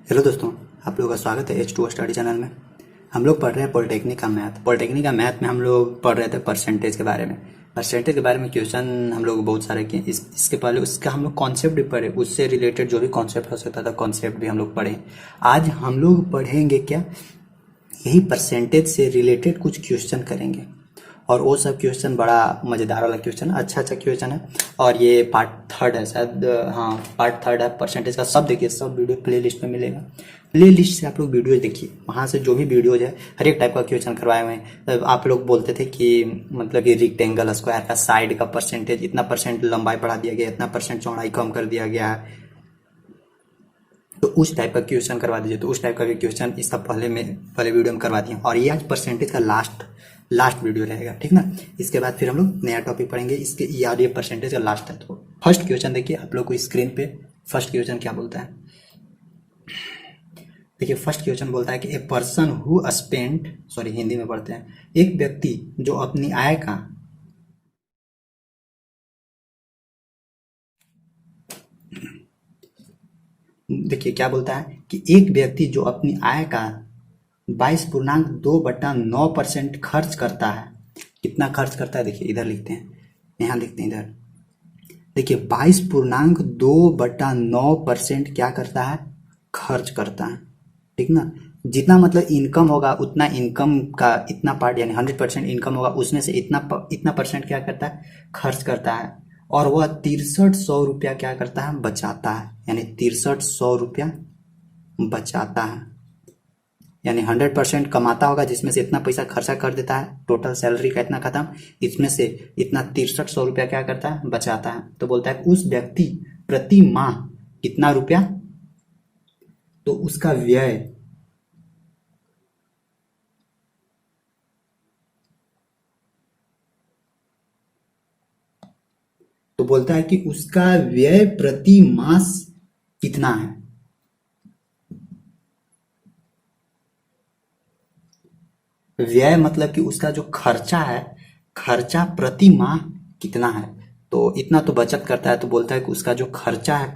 Hello दोस्तों, आप लोगों का स्वागत है H2O स्टडी चैनल में। हम लोग पढ़ रहे हैं पॉलिटेक्निक का मैथ। पॉलिटेक्निक का मैथ में हम लोग पढ़ रहे थे परसेंटेज के बारे में। परसेंटेज के बारे में क्वेश्चन हम लोग बहुत सारे किए। इसके पहले उसका हम लोग कॉन्सेप्ट भी पढ़े, उससे रिलेटेड जो भी कॉन्सेप्ट हो सकता था कॉन्सेप्ट भी हम लोग पढ़े। आज हम लोग पढ़ेंगे क्या, यही परसेंटेज से रिलेटेड कुछ क्वेश्चन करेंगे। और वो सब क्वेश्चन बड़ा मज़ेदार वाला क्वेश्चन है, अच्छा क्वेश्चन है। और ये पार्ट थर्ड है शायद, हाँ पार्ट थर्ड है परसेंटेज का। सब देखिए, सब वीडियो प्ले लिस्ट में मिलेगा। प्ले लिस्ट से आप लोग वीडियो देखिए, वहाँ से जो भी वीडियोज है हर एक टाइप का क्वेश्चन करवाए हुए हैं। आप लोग बोलते थे कि मतलब कि रेक्टेंगल स्क्वायर का साइड का परसेंटेज इतना परसेंट लंबाई बढ़ा दिया गया, इतना परसेंट चौड़ाई कम कर दिया गया है, तो उस टाइप का क्वेश्चन करवा दीजिए। तो उस टाइप का भी क्वेश्चन इसका पहले वीडियो में करवा दिए। और ये आज परसेंटेज का लास्ट वीडियो रहेगा, ठीक ना। इसके बाद फिर हम लोग नया टॉपिक पढ़ेंगे। इसके याद ये परसेंटेज का लास्ट है। तो फर्स्ट क्वेश्चन देखिए आप लोग को स्क्रीन पे। फर्स्ट क्वेश्चन क्या बोलता है, देखिए फर्स्ट क्वेश्चन बोलता है कि a person who spend, sorry Hindi में पढ़ते हैं, एक व्यक्ति जो अपनी आय का देखिए क्या बोलता है कि एक व्यक्ति जो अपनी आय का 22.2/9% खर्च करता है। कितना खर्च करता है, देखिए इधर लिखते हैं, यहाँ लिखते हैं इधर। देखिए 22.2/9% क्या करता है, खर्च करता है, ठीक ना। जितना मतलब इनकम होगा उतना इनकम का इतना पार्ट, यानी 100% इनकम होगा उसमें से इतना परसेंट क्या करता है, खर्च करता है। और वह 6300 रुपया क्या करता है, बचाता है। यानी 6300 रुपया बचाता है, यानी 100% कमाता होगा जिसमें से इतना पैसा खर्चा कर देता है। टोटल सैलरी का इतना खत्म, इसमें से इतना 6300 रुपया क्या करता है, बचाता है। तो बोलता है उस व्यक्ति प्रति माह कितना रुपया, तो उसका व्यय तो बोलता है कि उसका व्यय प्रति मास कितना है। व्यय मतलब कि उसका जो खर्चा है, खर्चा प्रति माह कितना है। तो इतना तो बचत करता है, तो बोलता है कि उसका जो खर्चा है,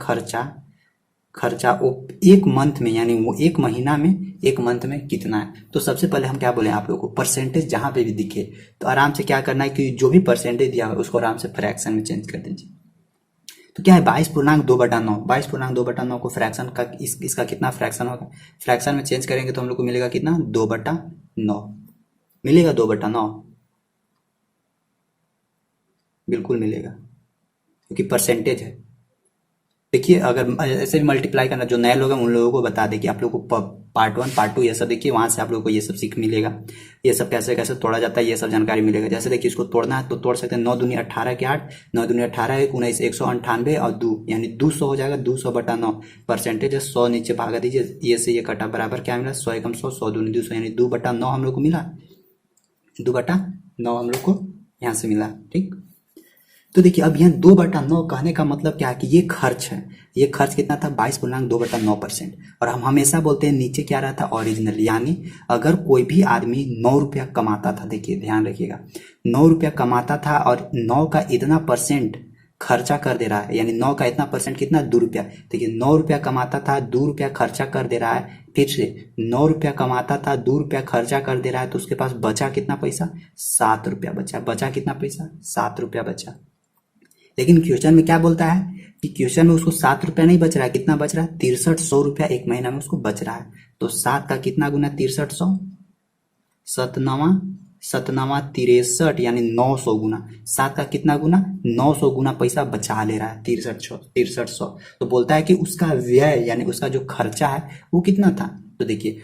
खर्चा वो एक मंथ में, यानी वो एक महीना में, एक मंथ में कितना है। तो सबसे पहले हम क्या बोले आप लोगों को, परसेंटेज जहां पे भी दिखे तो आराम से क्या करना है कि जो भी परसेंटेज दिया है उसको आराम से फ्रैक्शन में चेंज कर दीजिए। तो क्या है 22.2/9, 22.2/9 को फ्रैक्शन का इसका कितना फ्रैक्शन होगा, फ्रैक्शन में चेंज करेंगे तो हम लोग को मिलेगा कितना, 2/9 मिलेगा। 2/9 बिल्कुल मिलेगा, क्योंकि परसेंटेज है। देखिए अगर ऐसे भी मल्टीप्लाई करना, जो नए लोग हैं उन लोगों को बता दें कि आप लोगों को पार्ट 1 पार्ट 2 ये सब देखिए, वहां से आप लोगों को ये सब सीख मिलेगा। ये सब कैसे कैसे तोड़ा जाता है ये सब जानकारी मिलेगा। जैसे देखिए इसको तोड़ना है तो तोड़ सकते हैं। 9 दूनी 18 के 8, 9 दूनी 18 1 19 198 और 2, यानी 200 हो जाएगा। 200/9 परसेंटेज है, 100 नीचे भागा दीजिए, ये से ये कटा बराबर क्या मिला, 100 एकम 100, 100 दूनी 200, यानी 2/9 हम लोग को मिला। 2/9 हम लोग को यहाँ से मिला, ठीक। तो देखिए अब यहाँ 2/9 कहने का मतलब क्या है कि ये खर्च है। ये खर्च कितना था, 22.2/9%। और हम हमेशा बोलते हैं नीचे क्या रहता है, ओरिजिनल। यानी अगर कोई भी आदमी 9 रुपया कमाता था, देखिए ध्यान रखिएगा, 9 रुपया कमाता था और 9 का इतना परसेंट खर्चा कर दे रहा है, यानी 9 का इतना परसेंट कितना, 2 रुपया। देखिए 9 रुपया कमाता था, 2 रुपया खर्चा कर दे रहा है। फिर से 9 रुपया कमाता था, 2 रुपया खर्चा कर दे रहा है, तो उसके पास बचा कितना पैसा, 7 रुपया बचा। बचा कितना पैसा, 7 रुपया बचा। लेकिन क्वेश्चन में क्या बोलता है कि क्वेश्चन में उसको 7 रुपया नहीं बच रहा है, कितना बच रहा है, 6300 रुपया एक महीना में उसको बच रहा है। तो 7 का कितना गुना 6300, सतनवा सतनवा 63, यानी 900 गुना। 7 का कितना गुना, 900 गुना पैसा बचा ले रहा है, 6300। तो बोलता है कि उसका व्यय यानी उसका जो खर्चा है वो कितना था। तो देखिए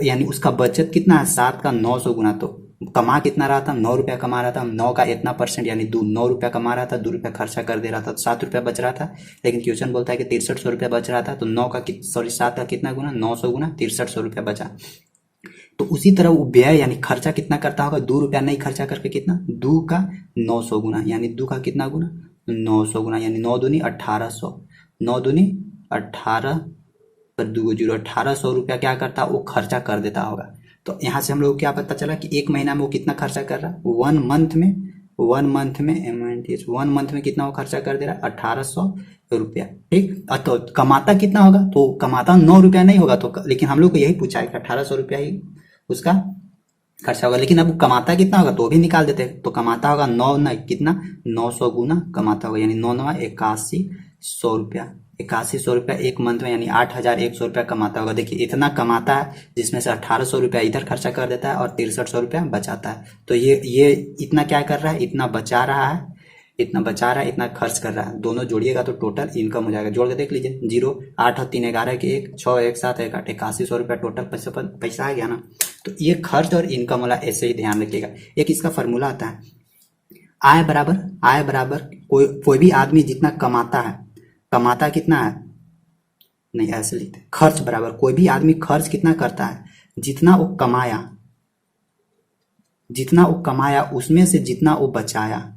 यानी उसका बचत कितना है, 7 का 900 गुना। तो कमा कितना रहा था, 9 रुपया कमा रहा था। 9 का इतना परसेंट यानी 9 रुपया कमा रहा था, 2 रुपया खर्चा कर दे रहा था, तो 7 रुपया बच रहा था। लेकिन क्वेश्चन बोलता है कि 6300 रुपया बच रहा था। तो 7 का कितना गुना, 900 गुना 6300 रुपया बचा। तो उसी तरह वो व्यय यानी खर्चा कितना करता होगा, 2 रुपया नहीं खर्चा करके कितना, 2 का 900 गुना, यानी 2 का कितना गुना, 900 गुना, यानी 9 दूनी 1800, 9 दूनी 18 पर 2 जीरो 1800 रुपया क्या करता, वो खर्चा कर देता होगा। तो यहाँ से हम लोग को क्या पता चला कि एक महीना में वो कितना खर्चा कर रहा है, 1 मंथ में 1 मंथ में MNTH 1 मंथ में कितना वो खर्चा कर दे रहा है 1800 रुपया। ठीक, तो कमाता कितना होगा, तो कमाता 9 रुपया नहीं होगा, तो लेकिन हम लोग को यही पूछा है कि 1800 रुपया ही उसका खर्चा होगा, लेकिन अब कमाता कितना होगा तो भी निकाल देते हैं। तो कमाता होगा 9 ना कितना 900 गुना कमाता होगा, यानी 9 9 8100 रुपया। 8100 रुपया एक मंथ में, यानी 8100 रुपया कमाता होगा। देखिए इतना कमाता है, जिसमें से 1800 रुपया इधर खर्चा कर देता है और 6300 रुपया बचाता है। तो ये इतना क्या कर रहा है, इतना बचा रहा है, इतना बचा रहा है, इतना खर्च कर रहा है। दोनों जोड़िएगा तो टोटल इनकम हो जाएगा। जोड़ के देख लीजिए, 0 8 और 3 11 के 1 6 1 7 1 8 8100 रुपया टोटल पैसा आ गया ना। तो ये खर्च और इनकम वाला ऐसे ही ध्यान रखिएगा। एक इसका फॉर्मूला आता है, आय बराबर कोई भी आदमी जितना कमाता है, कमाता कितना है, नहीं ऐसे लिखते, खर्च बराबर कोई भी आदमी खर्च कितना करता है, जितना वो कमाया उसमें से जितना वो बचाया।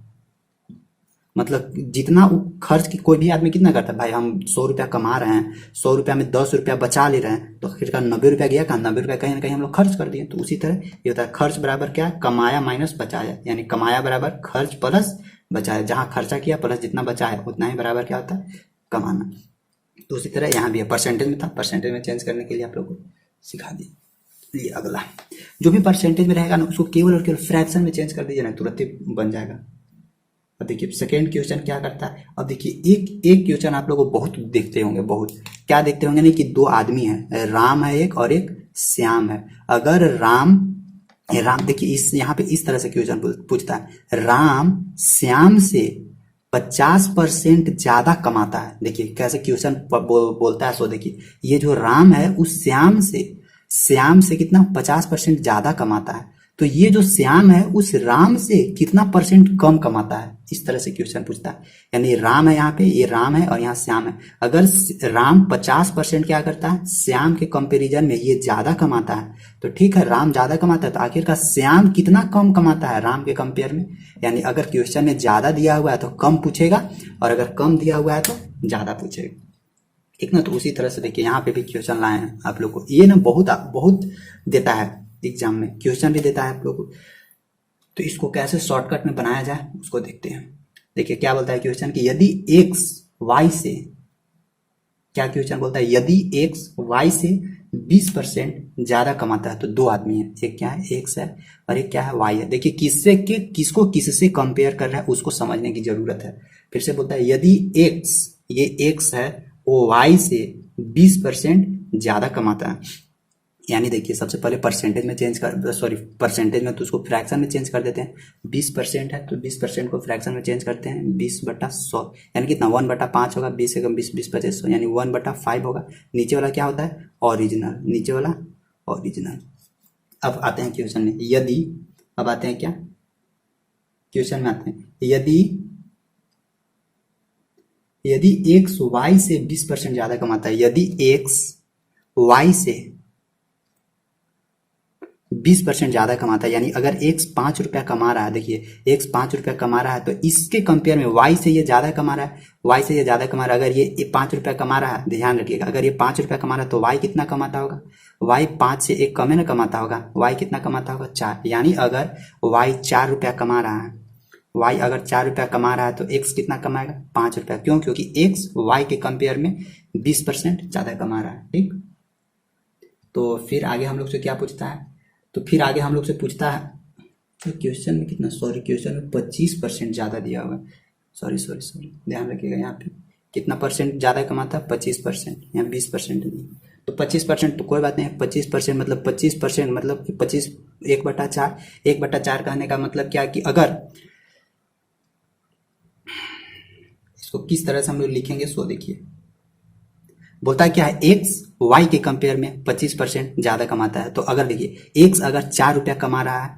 मतलब जितना वो खर्च की कोई भी आदमी कितना करता है, भाई हम 100 रुपया कमा रहे हैं, 100 रुपया में 10 रुपया बचा ले रहे हैं, तो आखिर का 90 रुपया गया, कहाँ 90 रुपया कहीं ना कहीं हम लोग खर्च कर दिए। तो उसी तरह ये होता है, खर्च बराबर क्या, कमाया माइनस बचाया, यानी कमाया बराबर खर्च प्लस बचाया। जहाँ खर्चा किया प्लस जितना बचाया उतना ही बराबर क्या होता है, कमाना। तो उसी तरह यहाँ भी है, परसेंटेज में था, परसेंटेज में चेंज करने के लिए आप लोग को सिखा दिए। ये अगला जो भी परसेंटेज में रहेगा ना, उसको केवल और केवल फ्रैक्शन में चेंज कर दीजिए ना, तुरंत ही बन जाएगा। अब देखिए सेकेंड क्वेश्चन क्या करता है। अब देखिए एक क्वेश्चन आप लोग बहुत देखते होंगे, बहुत क्या देखते होंगे नहीं, कि 2 आदमी है, राम है एक और एक श्याम है। अगर राम देखिए इस यहाँ पे इस तरह से क्वेश्चन पूछता है, राम श्याम से 50% ज्यादा कमाता है। देखिए कैसे क्वेश्चन बोलता है। सो देखिए ये जो राम है उस श्याम से कितना 50% ज्यादा कमाता है। तो ये जो श्याम है उस राम से कितना परसेंट कम कमाता है, इस तरह से क्वेश्चन पूछता है। यानी राम है, यहाँ पे ये राम है और यहाँ श्याम है। अगर राम 50% क्या करता है, श्याम के कंपैरिजन में ये ज्यादा कमाता है, तो ठीक है राम ज्यादा कमाता है, तो आखिरकार श्याम कितना कम कमाता है राम के कंपेयर में। यानी अगर क्वेश्चन में ज्यादा दिया हुआ है तो कम पूछेगा, और अगर कम दिया हुआ है तो ज्यादा पूछेगा। ठीक ना। तो उसी तरह से देखिए यहाँ पे भी क्वेश्चन लाए हैं आप लोग को। ये ना बहुत देता है एग्जाम में, क्वेश्चन भी देता है आप लोग को। तो इसको कैसे शॉर्टकट में बनाया जाए उसको देखते हैं। देखिए क्या बोलता है क्वेश्चन कि यदि x y से, क्या क्वेश्चन बोलता है, यदि x y से 20% ज्यादा कमाता है। तो 2 आदमी है, एक क्या है x है और एक क्या है y है। देखिए किसको किससे कंपेयर कर रहा है उसको समझने की जरूरत है। फिर से बोलता है यदि x, ये x है, वो y से 20% ज्यादा कमाता है। यानी देखिए सबसे पहले परसेंटेज में परसेंटेज में तो उसको फ्रैक्शन में चेंज कर देते हैं। 20% है तो 20% को फ्रैक्शन में चेंज करते हैं, 20/100 यानी कितना 1/5 होगा, 20 से कम 20 20/100 यानी 1/5 होगा। नीचे वाला क्या होता है, ओरिजिनल, नीचे वाला ओरिजिनल। अब आते हैं क्वेश्चन में, यदि, अब आते हैं क्या क्वेश्चन में आते हैं, यदि x y से 20% ज्यादा कमाता है, यदि x y से 20% ज्यादा कमाता है, यानी अगर x 5 रुपया कमा रहा है, देखिए x 5 रुपया कमा रहा है, तो इसके कंपेयर में y से ये ज्यादा कमा रहा है, y से ये ज्यादा कमा रहा है। अगर ये 5 रुपया कमा रहा है, ध्यान रखिएगा, अगर ये 5 रुपया कमा रहा है तो y कितना कमाता होगा, y 5 से 1 कम है ना कमाता होगा, y कितना कमाता होगा 4। यानी अगर y 4 रुपया कमा रहा है, y अगर 4 रुपया कमा रहा है तो x कितना कमाएगा 5 रुपया। क्यों, क्योंकि x y के कंपेयर में 20% ज्यादा कमा रहा है। ठीक, तो फिर आगे हम लोग से क्या पूछता है, तो फिर आगे हम लोग से पूछता है, तो क्वेश्चन में कितना, क्वेश्चन में 25% ज्यादा दिया हुआ है, सॉरी ध्यान रखिएगा, यहाँ पे कितना परसेंट ज्यादा कमाता है 25%, यहाँ 20% नहीं। तो 25% तो कोई बात नहीं है, 25% मतलब 25% मतलब 25 1/4, 1/4 कहने का मतलब क्या कि अगर इसको किस तरह से हम लोग लिखेंगे, सो देखिए बोलता है क्या है, x y के कंपेयर में 25% ज्यादा कमाता है। तो अगर देखिए x अगर 4 रुपया कमा रहा है,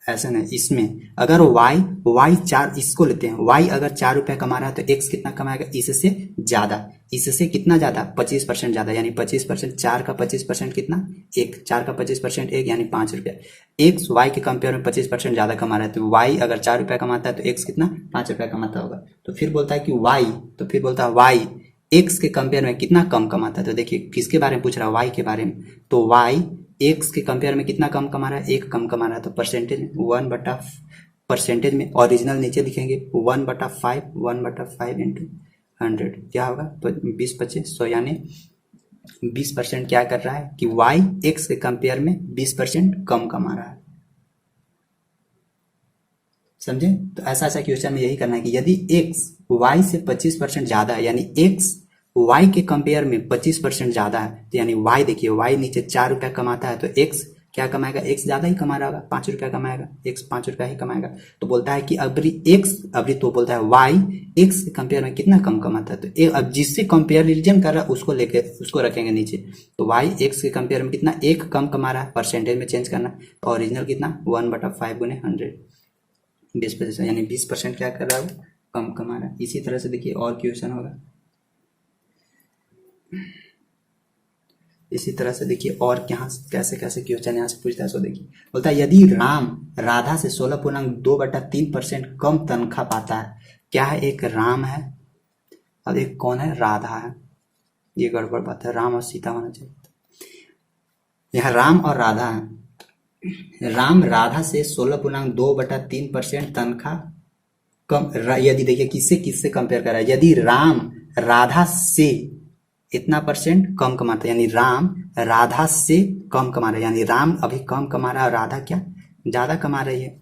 ऐसा नहीं, इसमें अगर y 4, इसको लेते हैं, y अगर 4 रुपया कमा रहा है तो x कितना कमाएगा, इससे ज्यादा, इससे कितना ज्यादा 25% ज्यादा, यानी 25%, 4 का 25% कितना 1, 4 का 25% 1 यानी 5 रुपया। x y के कंपेयर में 25% ज्यादा कमा रहा है, तो y अगर 4 रुपया कमाता है तो x कितना 5 रुपया कमाता होगा। तो फिर बोलता है कि y, तो फिर बोलता है y x के कंपेयर में कितना कम कमाता है। तो देखिए किसके बारे में पूछ रहा है, y के बारे में, तो y एक्स के कंपेयर में कितना कम कमा रहा है, एक कम कमा रहा है, तो परसेंटेज में 1/, परसेंटेज में ओरिजिनल नीचे लिखेंगे 1/5, 1/5 इंटू 100 क्या होगा, 20/25 यानी 20% क्या कर रहा है कि y x के कंपेयर में 20% कम कमा रहा है। समझे? तो ऐसा ऐसा क्वेश्चन में यही करना है कि यदि x y से 25% ज्यादा है, यानी x y के कंपेयर में 25% ज्यादा है, तो यानी y देखिए y नीचे 4 रुपया कमाता है, तो x क्या कमाएगा, x ज्यादा ही कमा रहा होगा, 5 रुपया कमाएगा, x 5 रुपया ही कमाएगा। तो बोलता है कि अभी तो बोलता है y x के कंपेयर में कितना कम कमाता है, तो अब जिससे कंपेरिजन कर रहा है उसको लेके उसको रखेंगे नीचे, तो y x के कंपेयर में कितना एक कम कमा रहा है, परसेंटेज में चेंज करना, तो ओरिजिनल कितना 1/5 गुने 100 20%, यानी 20% क्या कर रहा है, कम कमा रहा है। इसी तरह से देखिए और क्वेश्चन होगा, इसी तरह से देखिए और यहाँ कैसे कैसे क्वेश्चन यहाँ से पूछता है। सो देखिए बोलता है यदि राम राधा से 16.2/3% कम तनख्वाह पाता है, क्या है, एक राम है और एक कौन है, राधा है। ये गड़बड़ बात है, राम और सीता होना चाहिए, यहाँ राम और राधा है। राम राधा से 16.2/3% तनख्वाह कम, यदि देखिए किससे किससे कंपेयर कर रहा है, यदि राम राधा से इतना परसेंट कम कमाता है, यानी राम राधा से कम कमा रहा है, यानी राम अभी कम कमा रहा है और राधा क्या ज्यादा कमा रही है।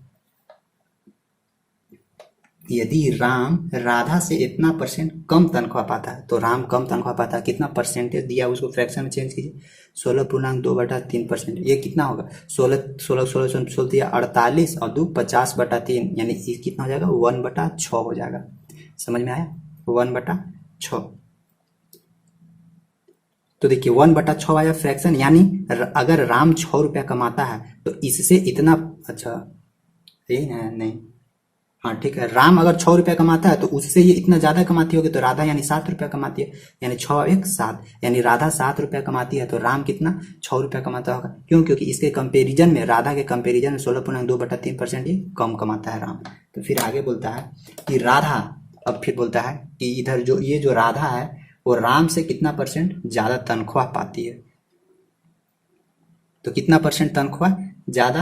यदि राम राधा से इतना परसेंट कम तनख्वाह पाता है, तो राम कम तनख्वाह पाता है, कितना परसेंटेज दिया उसको फ्रैक्शन में चेंज कीजिए, 16.2/3%, ये कितना होगा, 16 दिया 48 और 2 50/3, यानी ये कितना हो जाएगा 1/6 हो जाएगा। समझ में आया, 1/6। तो देखिए 1/6 आया फ्रैक्शन, यानी अगर राम 6 रुपया कमाता है तो इससे इतना, अच्छा यही ना, नहीं हाँ ठीक है, राम अगर 6 रुपया कमाता है तो उससे ये इतना ज्यादा कमाती होगी, तो राधा यानी 7 रुपया कमाती है, यानी 6 1 7, यानी राधा 7 रुपया कमाती है तो राम कितना 6 रुपया कमाता होगा। क्यों, क्योंकि इसके कंपेरिजन में, राधा के कंपेरिजन में 16.2/3% ये कम कमाता है राम। तो फिर आगे बोलता है कि राधा, अब फिर बोलता है कि इधर जो ये जो राधा है वो राम से कितना परसेंट ज्यादा तनख्वाह पाती है, तो कितना परसेंट तनख्वाह ज्यादा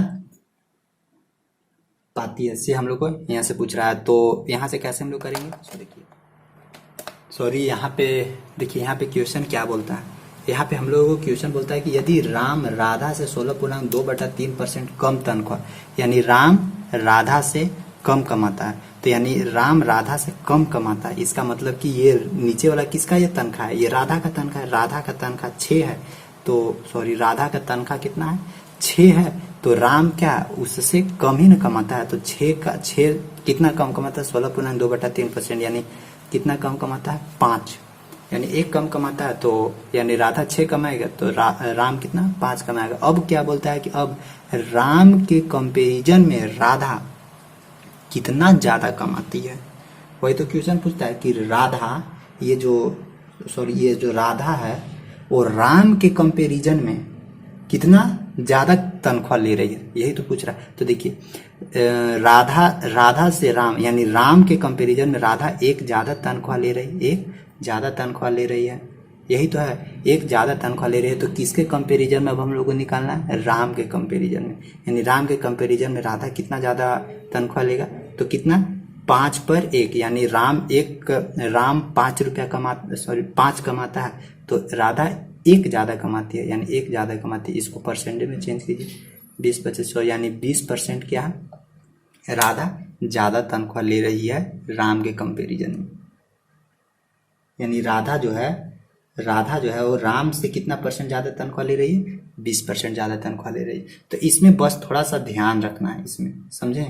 पाती है, से हम लोग को यहाँ से पूछ रहा है। तो यहाँ से कैसे हम लोग करेंगे, सो देखिए, सॉरी यहाँ पे देखिए, यहाँ पे क्वेश्चन क्या बोलता है, यहाँ पे हम लोगों को क्वेश्चन बोलता है कि यदि राम राधा से 16.2/3% कम तनख्वाह, यानी राम राधा से कम कमाता है, तो यानी राम राधा से कम कमाता है, इसका मतलब कि ये नीचे वाला किसका ये तनख्वाह है, ये राधा का तनख्वाह है, राधा का तनख्वाह 6 है, तो सॉरी राधा का तनख्वाह कितना है 6 है, तो राम क्या उससे कम ही न कमाता है, तो 6 कितना कम कमाता है 16.2/3%, यानी कितना कम कमाता है 5, यानी एक कम कमाता है, तो यानी राधा 6 कमाएगा तो राम कितना 5 कमाएगा। अब क्या बोलता है कि अब राम के कंपेरिजन में राधा कितना ज्यादा कमाती है, वही तो क्वेश्चन पूछता है कि राधा ये जो राधा है वो राम के कंपेरिजन में कितना ज्यादा तनख्वाह ले रही है, यही तो पूछ रहा है। तो देखिए राधा से राम, यानी राम के कंपेरिजन में राधा एक ज्यादा तनख्वाह ले रही है, एक ज्यादा तनख्वाह ले रही है, यही तो है, एक ज्यादा तनख्वाह ले रही है। तो किसके कंपेरिजन में अब हम लोग को निकालना है, राम के कंपेरिजन में, यानी राम के कंपेरिजन में राधा कितना ज्यादा तनख्वाह लेगा, तो कितना 5/1, यानी राम 5 रुपया 5 कमाता है तो राधा एक ज्यादा कमाती है, यानी एक ज्यादा कमाती है, इसको परसेंटेज में चेंज कीजिए 20/25, यानी 20% क्या है, राधा ज्यादा तनख्वाह ले रही है राम के कंपेरिजन में, यानी राधा जो है वो राम से कितना परसेंट ज्यादा तनख्वाह ले रही है, 20% ज्यादा तनख्वाह ले रही है। तो इसमें बस थोड़ा सा ध्यान रखना है, इसमें समझे,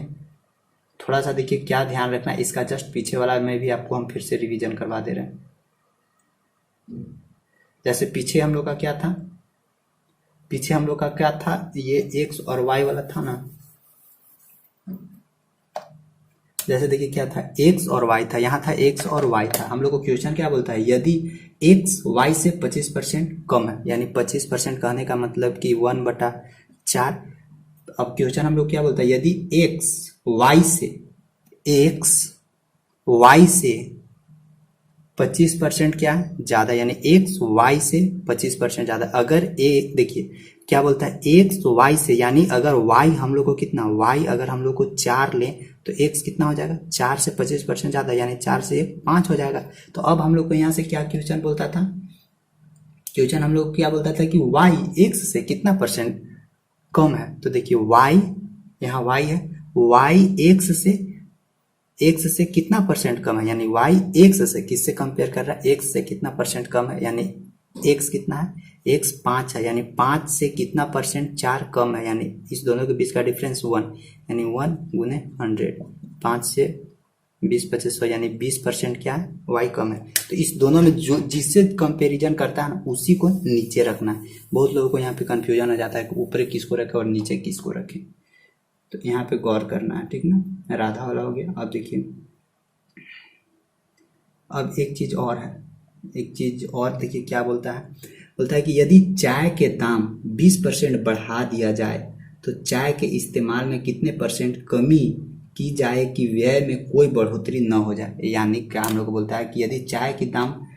थोड़ा सा देखिए क्या ध्यान रखना है, इसका जस्ट पीछे वाला में भी आपको हम फिर से रिवीजन करवा दे रहे हैं। जैसे पीछे हम लोग का क्या था, पीछे हम लोग का क्या था, ये एक्स और वाई वाला था ना, जैसे देखिए क्या था, एक्स और वाई था, यहाँ था एक्स और वाई था। हम लोग को क्वेश्चन क्या बोलता है, यदि एक्स वाई से 25% कम है, यानी 25% कहने का मतलब कि 1/4। अब क्वेश्चन हम लोग क्या बोलता है, यदि एक्स वाई से 25% क्या है ज्यादा, यानी एक्स वाई से 25% ज्यादा। अगर ए देखिए क्या बोलता है, एक्स वाई से, यानी अगर वाई हम लोग को कितना, वाई अगर हम लोग को 4 लें तो एक्स कितना हो जाएगा, 4 से 25% ज्यादा, यानी 4 से 1 5 हो जाएगा। तो अब हम लोग को यहाँ से क्या क्वेश्चन बोलता था, क्वेश्चन हम लोग क्या बोलता था कि वाई एक्स से कितना परसेंट कम है। तो देखिए वाई, यहाँ वाई है, वाई एक्स से कितना परसेंट कम है, यानी वाई एक्स से किससे कंपेयर कर रहा है, एक्स से कितना परसेंट कम है, यानी एक्स कितना है, एक्स 5 है, यानी 5 से कितना परसेंट 4 कम है, यानी इस दोनों के बीच का डिफरेंस 1, यानी 1 गुने 100, 5 से 20 25 100, यानी 20% क्या है, वाई कम है। तो इस दोनों में जो जिससे कंपेरिजन करता है ना उसी को नीचे रखना है। बहुत लोगों को यहाँ पे कंफ्यूजन हो जाता है कि ऊपर किसको रखें और नीचे किसको रखें, तो यहाँ पे गौर करना है, ठीक ना। राधा वाला हो गया। अब देखिए, अब एक चीज और है, एक चीज और देखिए क्या बोलता है, बोलता है कि यदि चाय के दाम 20% बढ़ा दिया जाए तो चाय के इस्तेमाल में कितने परसेंट कमी की जाए कि व्यय में कोई बढ़ोतरी न हो जाए। यानी क्या हम लोग को बोलता है कि यदि चाय के दाम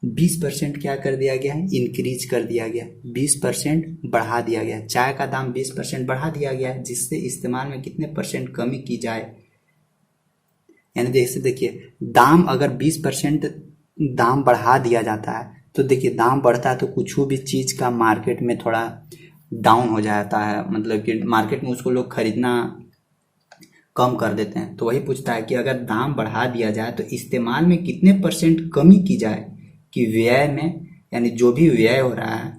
20% क्या कर दिया गया है, इंक्रीज कर दिया गया, 20% बढ़ा दिया गया, चाय का दाम 20% बढ़ा दिया गया है, जिससे इस्तेमाल में कितने परसेंट कमी की जाए। यानी जैसे देखिए दाम अगर 20% दाम बढ़ा दिया जाता है तो देखिए दाम बढ़ता है तो कुछ भी चीज का मार्केट में थोड़ा डाउन हो जाता है, मतलब कि मार्केट में उसको लोग खरीदना कम कर देते हैं। तो वही पूछता है कि अगर दाम बढ़ा दिया जाए तो इस्तेमाल में कितने परसेंट कमी की जाए कि व्यय में, यानी जो भी व्यय हो रहा है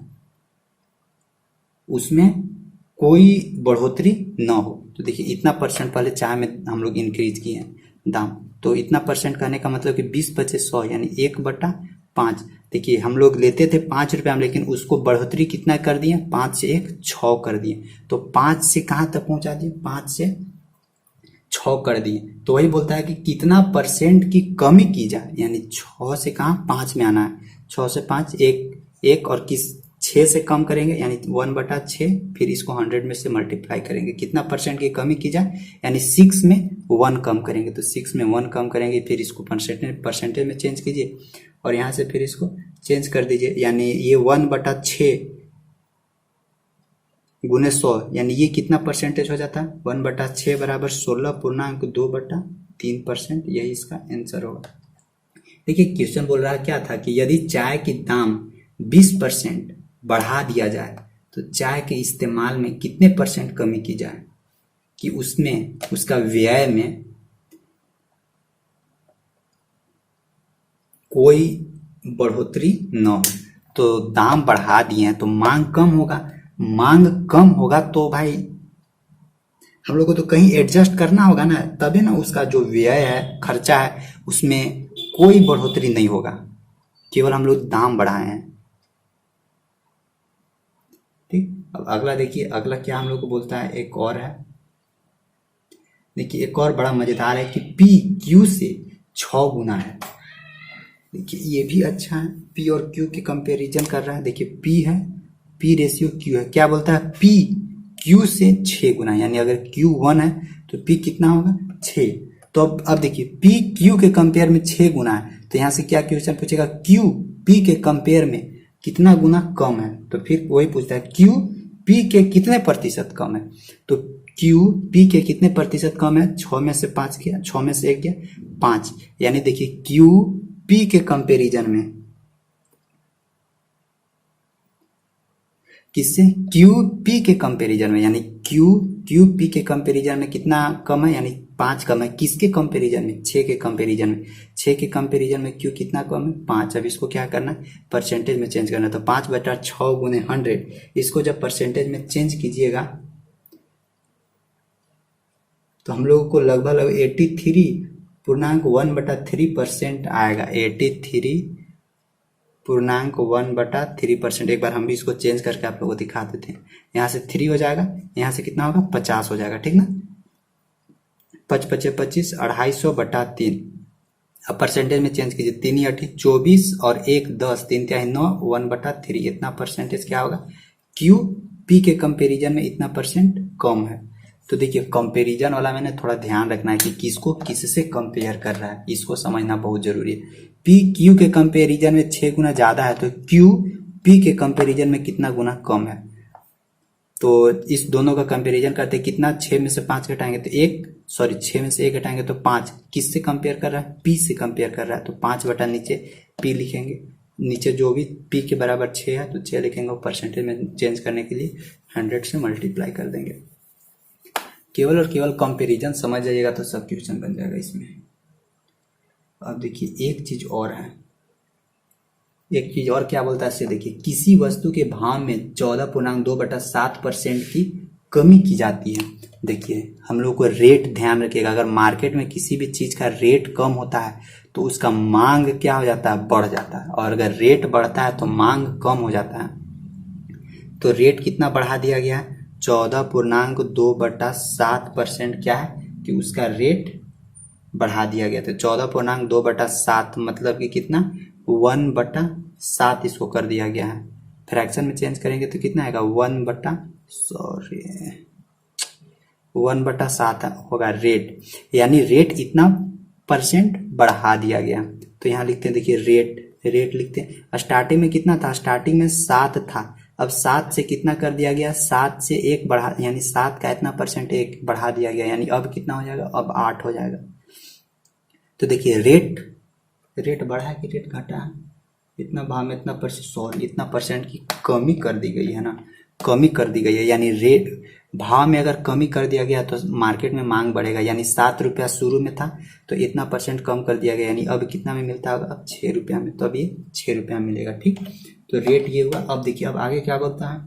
उसमें कोई बढ़ोतरी न हो। तो देखिए इतना परसेंट पहले चाय में हम लोग इंक्रीज किए हैं दाम, तो इतना परसेंट कहने का मतलब कि 20 25 100, यानी 1/5। देखिए हम लोग लेते थे 5 रुपये में, लेकिन उसको बढ़ोतरी कितना कर दिए, 5 से 1 6 कर दिए। तो 5 से कहाँ तक पहुंचा दिए, 5 से 6 कर दिए। तो वही बोलता है कि कितना परसेंट की कमी की जाए, यानी 6 से कहाँ 5 में आना है, 6 से 5 एक और किस 6 से कम करेंगे, यानी 1/6, फिर इसको 100 में से मल्टीप्लाई करेंगे, कितना परसेंट की कमी की जाए, यानी 6 में 1 कम करेंगे। तो 6 में 1 कम करेंगे, फिर इसको परसेंटेज में चेंज कीजिए और यहाँ से फिर इसको चेंज कर दीजिए, यानी ये 1/6 गुने 100, यानी ये कितना परसेंटेज हो जाता है, 1/6 बराबर 16.2/3%। यही इसका आंसर होगा। देखिए क्वेश्चन बोल रहा क्या था कि यदि चाय की दाम 20% बढ़ा दिया जाए तो चाय के इस्तेमाल में कितने परसेंट कमी की जाए कि उसमें उसका व्यय में कोई बढ़ोतरी न हो। तो दाम बढ़ा दिए हैं तो मांग कम होगा, मांग कम होगा तो भाई हम लोग को तो कहीं एडजस्ट करना होगा ना, तभी ना उसका जो व्यय है, खर्चा है, उसमें कोई बढ़ोतरी नहीं होगा, केवल हम लोग दाम बढ़ाए हैं। ठीक, अब अगला देखिए, अगला क्या हम लोग को बोलता है, एक और है। देखिए एक और बड़ा मजेदार है कि P Q से 6 गुना है। देखिए ये भी अच्छा है, P और Q के कंपैरिजन कर रहा है। देखिए P है, P रेशियो Q है, क्या बोलता है, P Q से 6 गुना, यानी अगर Q 1 है तो P कितना होगा, 6। तो अब देखिए P Q के कंपेयर में 6 गुना है, तो यहाँ से क्या क्वेश्चन पूछेगा, Q P के कंपेयर में कितना गुना कम है। तो फिर वही पूछता है Q P के कितने प्रतिशत कम है। तो Q P के कितने प्रतिशत कम है, 6 में से 5 किया, 6 में से 1 गया 5, यानी देखिए Q P के कंपेरिजन में, किससे, Q P के कंपेरिजन में, यानी Q P के कंपेरिजन में कितना कम है, यानी 5 कम है। किसके कंपेरिजन में, 6 के कंपेरिजन में, 6 के कंपेरिजन में Q कितना कम है, 5। अब इसको क्या करना है, परसेंटेज में चेंज करना है। तो 5/6 गुने 100, इसको जब परसेंटेज में चेंज कीजिएगा तो हम लोगों को लगभग 83.1/3% आएगा, 83.1/3%। एक बार हम भी इसको चेंज करके आप लोगों को दिखा देते हैं। यहाँ से 3 हो जाएगा, यहाँ से कितना होगा, 50 हो जाएगा, ठीक ना। 5 × 5 = 25, 250/3। अब परसेंटेज में चेंज कीजिए, 3 × 8 = 24 और 1 10, 3 × 9 1/3। इतना परसेंटेज क्या होगा, Q P के कंपेरिजन में इतना परसेंट कम है। तो देखिए कंपैरिजन वाला मैंने थोड़ा ध्यान रखना है कि किसको किससे कंपेयर कर रहा है, इसको समझना बहुत जरूरी है। पी क्यू के कंपैरिजन में 6 गुना ज्यादा है तो क्यू पी के कंपैरिजन में कितना गुना कम है। तो इस दोनों का कंपैरिजन करते हैं, कितना 6 में से 5 घटाएंगे तो 6 में से 1 घटाएंगे तो 5। किससे कंपेयर कर रहा है? पी से कंपेयर कर रहा है, तो 5 बटा नीचे पी लिखेंगे, नीचे जो भी पी के बराबर 6 है तो 6 लिखेंगे और परसेंटेज में चेंज करने के लिए 100 से मल्टीप्लाई कर देंगे। केवल और केवल कंपैरिजन समझ जाइएगा तो सब क्वेश्चन बन जाएगा इसमें। अब देखिए एक चीज और है, एक चीज और क्या बोलता है इससे देखिए, किसी वस्तु के भाव में 14.2/7% की कमी की जाती है। देखिए हम लोग को रेट ध्यान रखिएगा, अगर मार्केट में किसी भी चीज का रेट कम होता है तो उसका मांग क्या हो जाता है? बढ़ जाता है, और अगर रेट बढ़ता है तो मांग कम हो जाता है। तो रेट कितना बढ़ा दिया गया है? 14.2/7% क्या है कि उसका रेट बढ़ा दिया गया। तो 14.2/7 मतलब कि कितना? 1/7 इसको कर दिया गया है। फ्रैक्शन में चेंज करेंगे तो कितना आएगा? 1/7 होगा रेट, यानी रेट इतना परसेंट बढ़ा दिया गया। तो यहाँ लिखते हैं, देखिए रेट लिखते हैं। स्टार्टिंग में कितना था? स्टार्टिंग में 7 था, अब 7 से कितना कर दिया गया? 7 से 1 बढ़ा, यानी 7 का इतना परसेंट 1 बढ़ा दिया गया, यानी अब कितना हो जाएगा? अब 8 हो जाएगा। तो देखिए रेट बढ़ा है कि रेट घटा है? इतना भाव में इतना परसेंट की कमी कर दी गई है ना, कमी कर दी गई है, यानी रेट भाव में अगर कमी कर दिया गया तो मार्केट में मांग बढ़ेगा। यानी 7 रुपया शुरू में था तो इतना परसेंट कम कर दिया गया, यानी अब कितना में मिलता होगा? अब 6 रुपया में, तो अब ये 6 रुपया में मिलेगा। ठीक, तो रेट ये हुआ। अब देखिए अब आगे क्या बोलता है?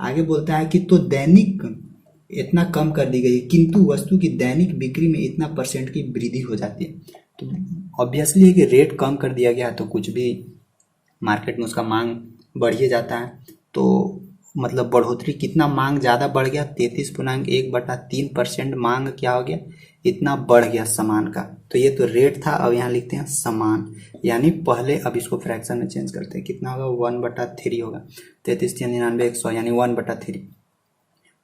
आगे बोलता है कि तो दैनिक इतना कम कर दी गई है, किंतु वस्तु की दैनिक बिक्री में इतना परसेंट की वृद्धि हो जाती है। तो ऑब्वियसली है कि रेट कम कर दिया गया है तो कुछ भी मार्केट में उसका मांग बढ़िए जाता है। तो मतलब बढ़ोतरी कितना, मांग ज़्यादा बढ़ गया, 33.1/3% मांग क्या हो गया? इतना बढ़ गया सामान का। तो ये तो रेट था, अब यहाँ लिखते हैं सामान, यानी पहले अब इसको फ्रैक्शन में चेंज करते हैं, कितना होगा? 1/3 होगा। 33×99 100, यानी 1/3।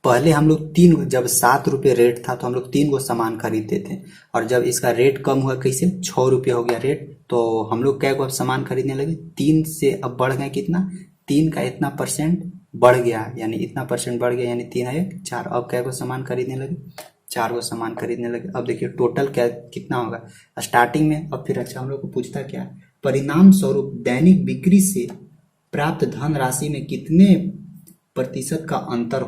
पहले हम लोग जब 7 रुपये रेट था तो हम लोग 3 गो सामान खरीदते थे, और जब इसका रेट कम हुआ, कैसे? 6 रुपये हो गया रेट, तो हम लोग क्या अब सामान खरीदने लगे? 3 से अब बढ़ गए कितना? 3 का इतना परसेंट बढ़ गया, यानी इतना परसेंट बढ़ गया, यानी 3 है 4। अब क्या को सामान खरीदने लगे? 4 गो सामान खरीदने लगे। अब देखिए टोटल क्या कितना होगा स्टार्टिंग में। अब फिर अच्छा हम लोग को पूछता क्या? परिणाम स्वरूप दैनिक बिक्री से प्राप्त धन राशि में कितने प्रतिशत का अंतर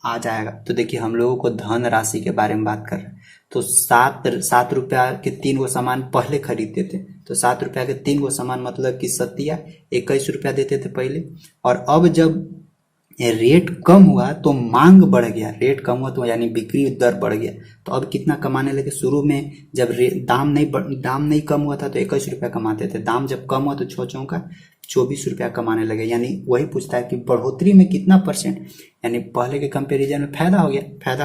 आ जाएगा? तो देखिए हम लोगों को धन राशि के बारे में बात कर रहे हैं। तो 7 रुपया के 3 गो सामान पहले खरीदते थे, तो 7 रुपया के 3 गो सामान मतलब कि 21 रुपया देते थे पहले। और अब जब रेट कम हुआ तो मांग बढ़ गया, रेट कम हुआ तो यानी बिक्री दर बढ़ गया, तो अब कितना कमाने लगे? शुरू में जब दाम नहीं कम हुआ था तो 21 रुपया कमाते थे, दाम जब कम हुआ तो 6 का 24 रुपया कमाने लगे। यानी वही पूछता है कि बढ़ोतरी में कितना परसेंट, यानी पहले के कंपैरिजन में फायदा हो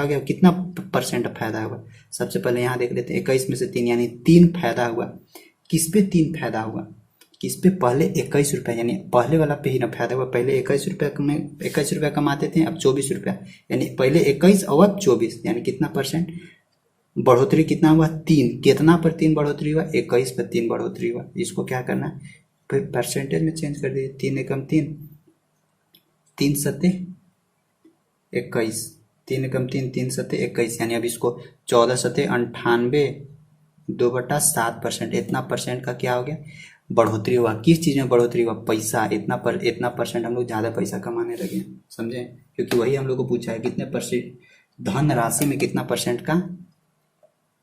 गया, कितना परसेंट फायदा हुआ? सबसे पहले यहाँ देख लेते हैं, 21 में से 3 यानी 3 फायदा हुआ। किस पे 3 फायदा हुआ? किस पे? पहले 21 रुपया, यानी पहले वाला पे ही ना फायदा हुआ। पहले 21 रुपया कमाते थे, अब 24 रुपया, यानी पहले 21 और अब 24, यानी कितना परसेंट बढ़ोतरी? कितना हुआ? 3। कितना पर 3 बढ़ोतरी हुआ? 21 पर 3 बढ़ोतरी हुआ। इसको क्या करना है? फिर परसेंटेज में चेंज कर दीजिए। 3 एकम 3, 3 सत्ते 21, 3 एकम 3, 3 सत्ते 21, यानी अब इसको 14 सत्ते 98, 2/7%, इतना परसेंट का क्या हो गया? बढ़ोतरी हुआ। किस चीज में बढ़ोतरी हुआ? पैसा। इतना परसेंट हम लोग ज्यादा पैसा कमाने लगे, समझे? क्योंकि वही हम लोग को पूछा है कितने परसेंट धन राशि में कितना परसेंट का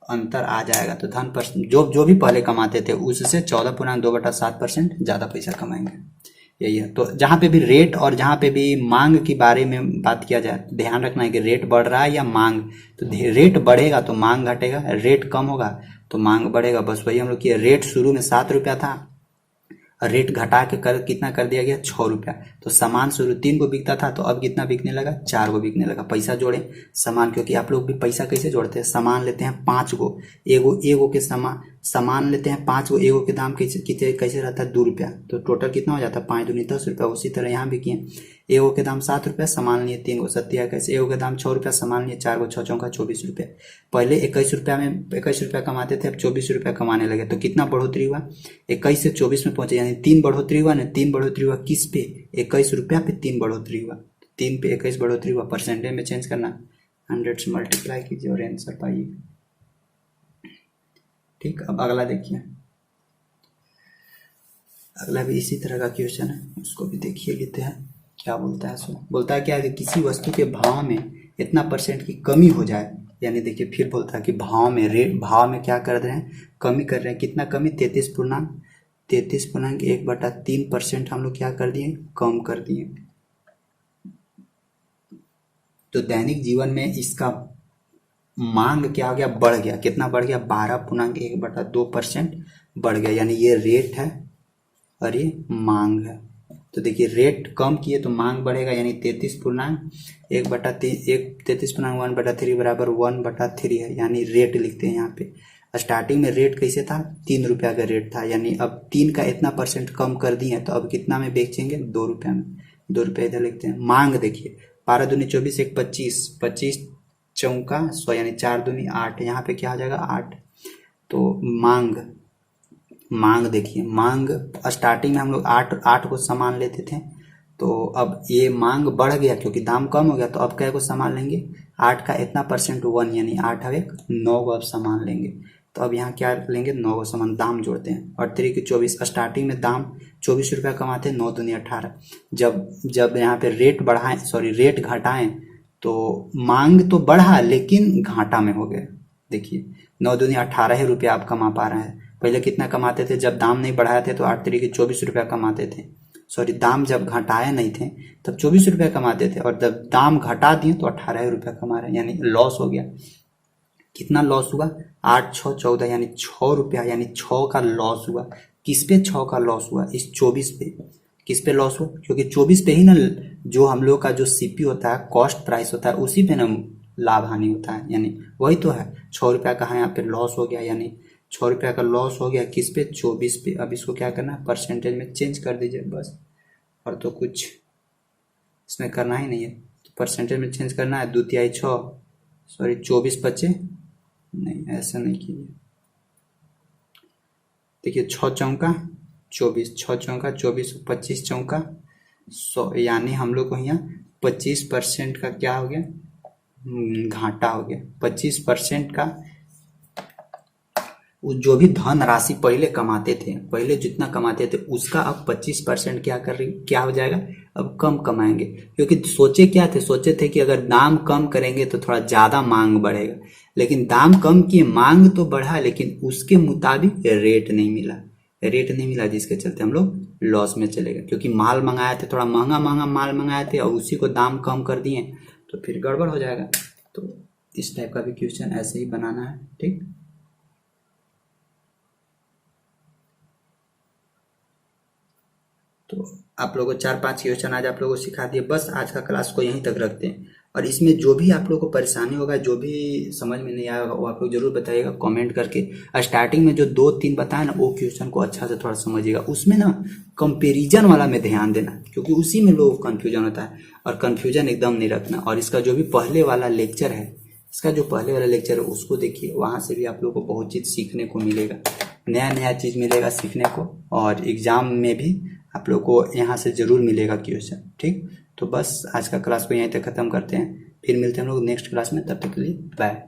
अंतर आ जाएगा। तो धन परसेंट जो भी पहले कमाते थे उससे 14.2/7% ज्यादा पैसा कमाएंगे, यही है। तो जहाँ पे भी रेट और जहाँ पे भी मांग के बारे में बात किया जाए तो ध्यान रखना है कि रेट बढ़ रहा है या मांग। तो रेट बढ़ेगा तो मांग घटेगा, रेट कम होगा तो मांग बढ़ेगा। बस वही हम लोग की रेट शुरू में 7 रुपया था, रेट घटा के कितना कर दिया गया? 6 रुपया। तो सामान शुरू 3 गो बिकता था तो अब कितना बिकने लगा? 4 गो बिकने लगा। पैसा जोड़े सामान, क्योंकि आप लोग भी पैसा कैसे जोड़ते हैं? सामान लेते हैं 5 गो, एगो के सामान लेते हैं 5 को, एगो के दाम कैसे रहता है 2 रुपया, तो टोटल कितना हो जाता है 5 दूनी 10 रुपया। उसी तरह यहाँ भी किए, एगो के दाम 7 रुपया, सामान लिए 3 को 7 कैसे, एगो के दाम 6 रुपया, सामान लिए 4 को 6 चौका 24 रुपया। पहले 21 रुपया में 21 रुपया कमाते थे, अब 24 रुपया कमाने लगे, तो कितना बढ़ोतरी हुआ 21 से 24 में पहुंचे, यानी 3 बढ़ोतरी हुआ ना। 3 बढ़ोतरी हुआ किस पे, 21 रुपया पे 3 बढ़ोतरी हुआ, 3 पे 21 बढ़ोतरी हुआ। परसेंटेज में चेंज करना, 100 से मल्टीप्लाई कीजिए और आंसर पाइए। ठीक, अब अगला देखिए, अगला भी इसी तरह का क्वेश्चन है, उसको भी देखिए लेते हैं क्या बोलता है। सो बोलता है क्या है कि किसी वस्तु के भाव में इतना परसेंट की कमी हो जाए, यानी देखिए फिर बोलता है कि भाव में, रेट भाव में क्या कर रहे हैं, कमी कर रहे हैं। कितना कमी, 33.1/3% हम लोग क्या कर दिए, कम कर दिए। तो दैनिक जीवन में इसका मांग क्या हो गया, बढ़ गया। कितना बढ़ गया, 12.1/2% बढ़ गया, यानी ये रेट है और ये मांग है। तो देखिए रेट कम किए तो मांग बढ़ेगा, यानी 33.1/3 बराबर 1/3 है, यानी रेट लिखते हैं यहाँ पे। स्टार्टिंग में रेट कैसे था, 3 रुपया का रेट था, यानी अब 3 का इतना परसेंट कम कर दिए, तो अब कितना में बेचेंगे, 2 रुपया में। 2 रुपया इधर लिखते हैं। मांग देखिए 12 दूनी 24, 1 25, 25 चौका 100, यानी 4 दूनी 8, यहाँ पे क्या हो जाएगा 8। तो मांग देखिए, मांग स्टार्टिंग में हम लोग 8 को सामान लेते थे, तो अब ये मांग बढ़ गया क्योंकि दाम कम हो गया, तो अब क्या को सामान लेंगे, 8 का इतना परसेंट 1, यानी 8 और 1 9 को अब सामान लेंगे। तो अब यहाँ क्या लेंगे, 9 को सामान, दाम जोड़ते हैं। और 3 की 24, स्टार्टिंग में दाम 24 रुपया कमाते हैं, 9 दूनी 18। जब यहाँ पे रेट बढ़ाएं, सॉरी रेट घटाएं, तो मांग तो बढ़ा लेकिन घाटा में हो गए। देखिए 9 दूनी 18 रुपया आप कमा पा रहे हैं। पहले कितना कमाते थे, जब दाम नहीं बढ़ाए थे तो 8 तरीके 24 रुपया कमाते थे। सॉरी, दाम जब घटाए नहीं थे तब 24 रुपया कमाते थे, और जब दाम घटा दिए तो 18 रुपया कमा रहे हैं, यानी लॉस हो गया। कितना लॉस हुआ, 8 6 14, यानी 6 रुपया, यानी 6 का लॉस हुआ। किस पे 6 का लॉस हुआ, इस 24 पे। किस पे लॉस हुआ, क्योंकि 24 पे ही ना जो हम लोग का जो सीपी होता है, कॉस्ट प्राइस होता है, उसी पे ना लाभ हानि होता है, यानी वही तो है। 6 रुपया का यहाँ पे लॉस हो गया, यानी 6 रुपया का लॉस हो गया किस पे, 24 पे। अब इसको क्या करना है, परसेंटेज में चेंज कर दीजिए बस, और तो कुछ इसमें करना ही नहीं है। तो परसेंटेज में चेंज करना है, 2 तिहाई 6, सॉरी 24 बचे, नहीं ऐसा नहीं कीजिए। देखिए 6 चौका 24, 6 चौका 24, 25 चौका 100, यानी हम लोग को यहाँ 25% का क्या हो गया, घाटा हो गया। 25% का जो भी धन राशि पहले कमाते थे, पहले जितना कमाते थे उसका अब 25% क्या हो जाएगा, अब कम कमाएंगे। क्योंकि सोचे थे कि अगर दाम कम करेंगे तो थोड़ा ज्यादा मांग बढ़ेगा, लेकिन दाम कम किए, मांग तो बढ़ा, लेकिन उसके मुताबिक रेट नहीं मिला, जिसके चलते हम लोग लॉस में चले गए। क्योंकि माल मंगाए थे, थोड़ा महंगा माल मंगाए थे, और उसी को दाम कम कर दिए, तो फिर गड़बड़ हो जाएगा। तो इस टाइप का भी क्वेश्चन ऐसे ही बनाना है, ठीक। तो आप लोगों को 4-5 क्वेश्चन आज आप लोगों को सिखा दिए। बस आज का क्लास को यहीं तक रखते हैं, और इसमें जो भी आप लोगों को परेशानी होगा, जो भी समझ में नहीं आएगा, वो आप लोग जरूर बताइएगा कमेंट करके। स्टार्टिंग में जो 2-3 बताया ना, वो क्वेश्चन को अच्छा से थोड़ा समझिएगा। उसमें ना कंपेरिजन वाला में ध्यान देना, क्योंकि उसी में लोग कंफ्यूजन होता है, और कंफ्यूजन एकदम नहीं रखना। और इसका जो भी पहले वाला लेक्चर है, उसको देखिए, वहां से भी आप लोग को बहुत चीज सीखने को मिलेगा, नया चीज मिलेगा सीखने को, और एग्जाम में भी आप लोग को यहाँ से जरूर मिलेगा क्वेश्चन, ठीक। तो बस आज का क्लास को यहीं तक खत्म करते हैं, फिर मिलते हैं हम लोग नेक्स्ट क्लास में, तब तक के लिए बाय।